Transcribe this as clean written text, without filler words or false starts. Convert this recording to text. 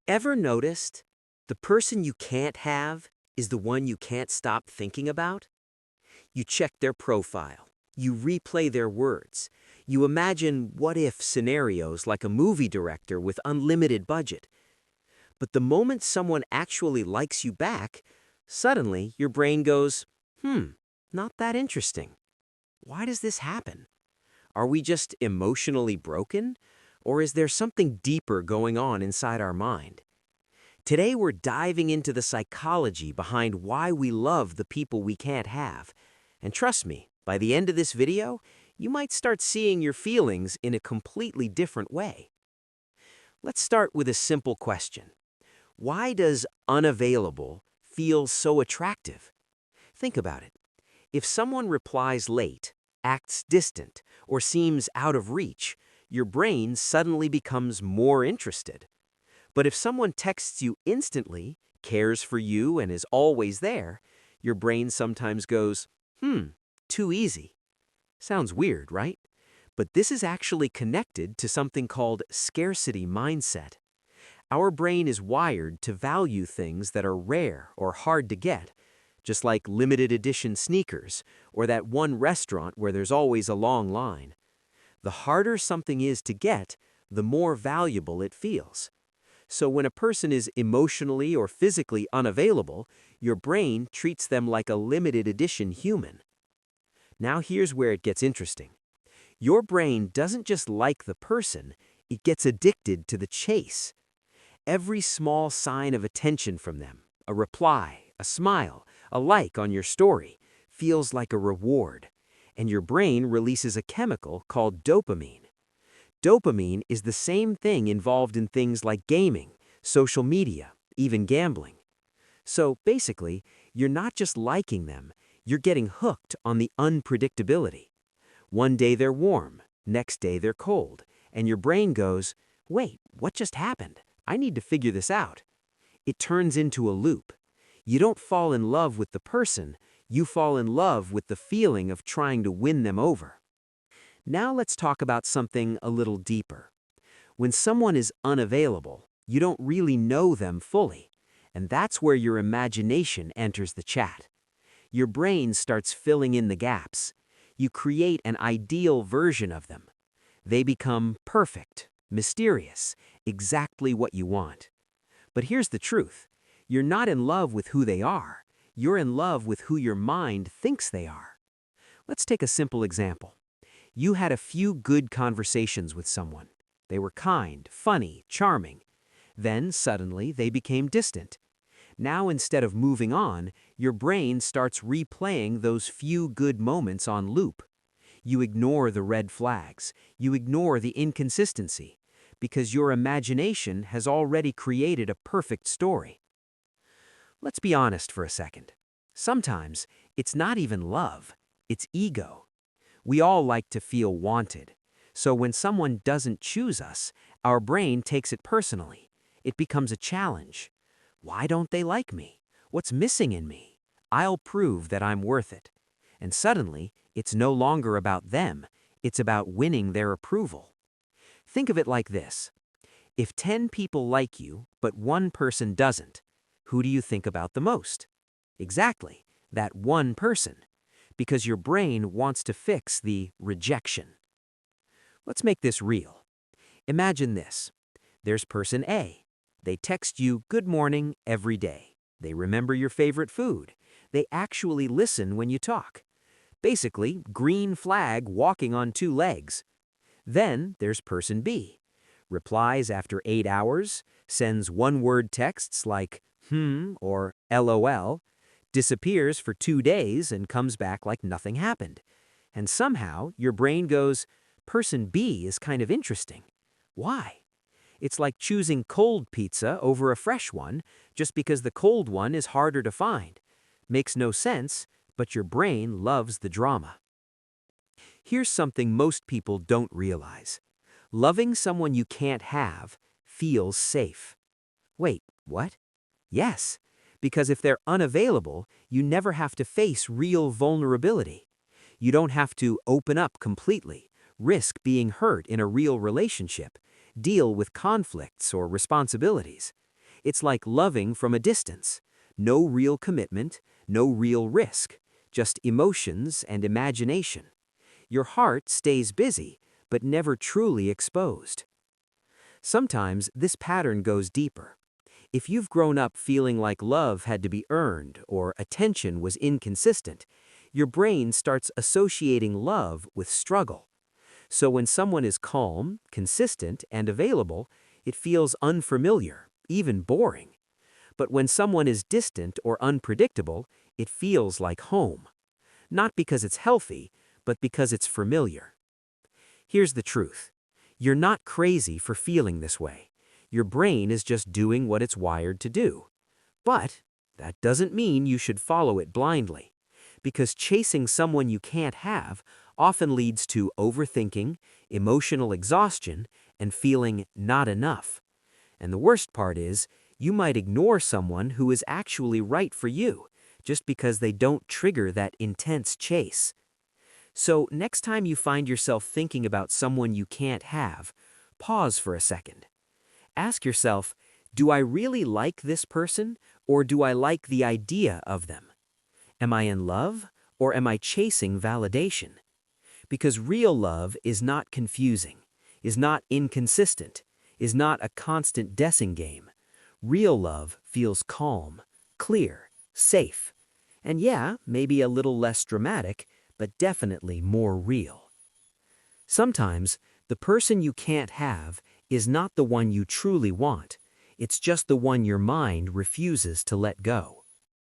Ever noticed the person you can't have is the one you can't stop thinking about? You check their profile, you replay their words, you imagine what-if scenarios like a movie director with unlimited budget. But the moment someone actually likes you back, suddenly your brain goes, not that interesting. Why does this happen? Are we just emotionally broken? Or is there something deeper going on inside our mind? Today we're diving into the psychology behind why we love the people we can't have. And trust me, by the end of this video, you might start seeing your feelings in a completely different way. Let's start with a simple question. Why does unavailable feel so attractive? Think about it. If someone replies late, acts distant, or seems out of reach, your brain suddenly becomes more interested. But if someone texts you instantly, cares for you, and is always there, your brain sometimes goes, too easy. Sounds weird, right? But this is actually connected to something called scarcity mindset. Our brain is wired to value things that are rare or hard to get, just like limited edition sneakers or that one restaurant where there's always a long line. The harder something is to get, the more valuable it feels. So when a person is emotionally or physically unavailable, your brain treats them like a limited edition human. Now here's where it gets interesting. Your brain doesn't just like the person, it gets addicted to the chase. Every small sign of attention from them, a reply, a smile, a like on your story, feels like a reward. And your brain releases a chemical called dopamine. Dopamine is the same thing involved in things like gaming, social media, even gambling. So basically, you're not just liking them, you're getting hooked on the unpredictability. One day they're warm, next day they're cold, and your brain goes, wait, what just happened? I need to figure this out. It turns into a loop. You don't fall in love with the person, you fall in love with the feeling of trying to win them over. Now let's talk about something a little deeper. When someone is unavailable, you don't really know them fully, and that's where your imagination enters the chat. Your brain starts filling in the gaps. You create an ideal version of them. They become perfect, mysterious, exactly what you want. But here's the truth. You're not in love with who they are. You're in love with who your mind thinks they are. Let's take a simple example. You had a few good conversations with someone. They were kind, funny, charming. Then, suddenly, they became distant. Now, instead of moving on, your brain starts replaying those few good moments on loop. You ignore the red flags. You ignore the inconsistency, because your imagination has already created a perfect story. Let's be honest for a second. Sometimes, it's not even love, it's ego. We all like to feel wanted. So when someone doesn't choose us, our brain takes it personally. It becomes a challenge. Why don't they like me? What's missing in me? I'll prove that I'm worth it. And suddenly, it's no longer about them. It's about winning their approval. Think of it like this. If 10 people like you, but one person doesn't, who do you think about the most? Exactly, that one person. Because your brain wants to fix the rejection. Let's make this real. Imagine this. There's person A. They text you good morning every day. They remember your favorite food. They actually listen when you talk. Basically, green flag walking on two legs. Then there's person B. Replies after 8 hours, sends one-word texts like or LOL, disappears for 2 days and comes back like nothing happened. And somehow your brain goes, person B is kind of interesting. Why? It's like choosing cold pizza over a fresh one just because the cold one is harder to find. Makes no sense, but your brain loves the drama. Here's something most people don't realize. Loving someone you can't have feels safe. Wait, what? Yes, because if they're unavailable, you never have to face real vulnerability. You don't have to open up completely, risk being hurt in a real relationship, deal with conflicts or responsibilities. It's like loving from a distance. No real commitment, no real risk, just emotions and imagination. Your heart stays busy, but never truly exposed. Sometimes this pattern goes deeper. If you've grown up feeling like love had to be earned or attention was inconsistent, your brain starts associating love with struggle. So when someone is calm, consistent, and available, it feels unfamiliar, even boring. But when someone is distant or unpredictable, it feels like home. Not because it's healthy, but because it's familiar. Here's the truth. You're not crazy for feeling this way. Your brain is just doing what it's wired to do. But that doesn't mean you should follow it blindly. Because chasing someone you can't have often leads to overthinking, emotional exhaustion, and feeling not enough. And the worst part is, you might ignore someone who is actually right for you, just because they don't trigger that intense chase. So next time you find yourself thinking about someone you can't have, pause for a second. Ask yourself, do I really like this person, or do I like the idea of them? Am I in love, or am I chasing validation? Because real love is not confusing, is not inconsistent, is not a constant guessing game. Real love feels calm, clear, safe. And yeah, maybe a little less dramatic, but definitely more real. Sometimes, the person you can't have is not the one you truly want. It's just the one your mind refuses to let go.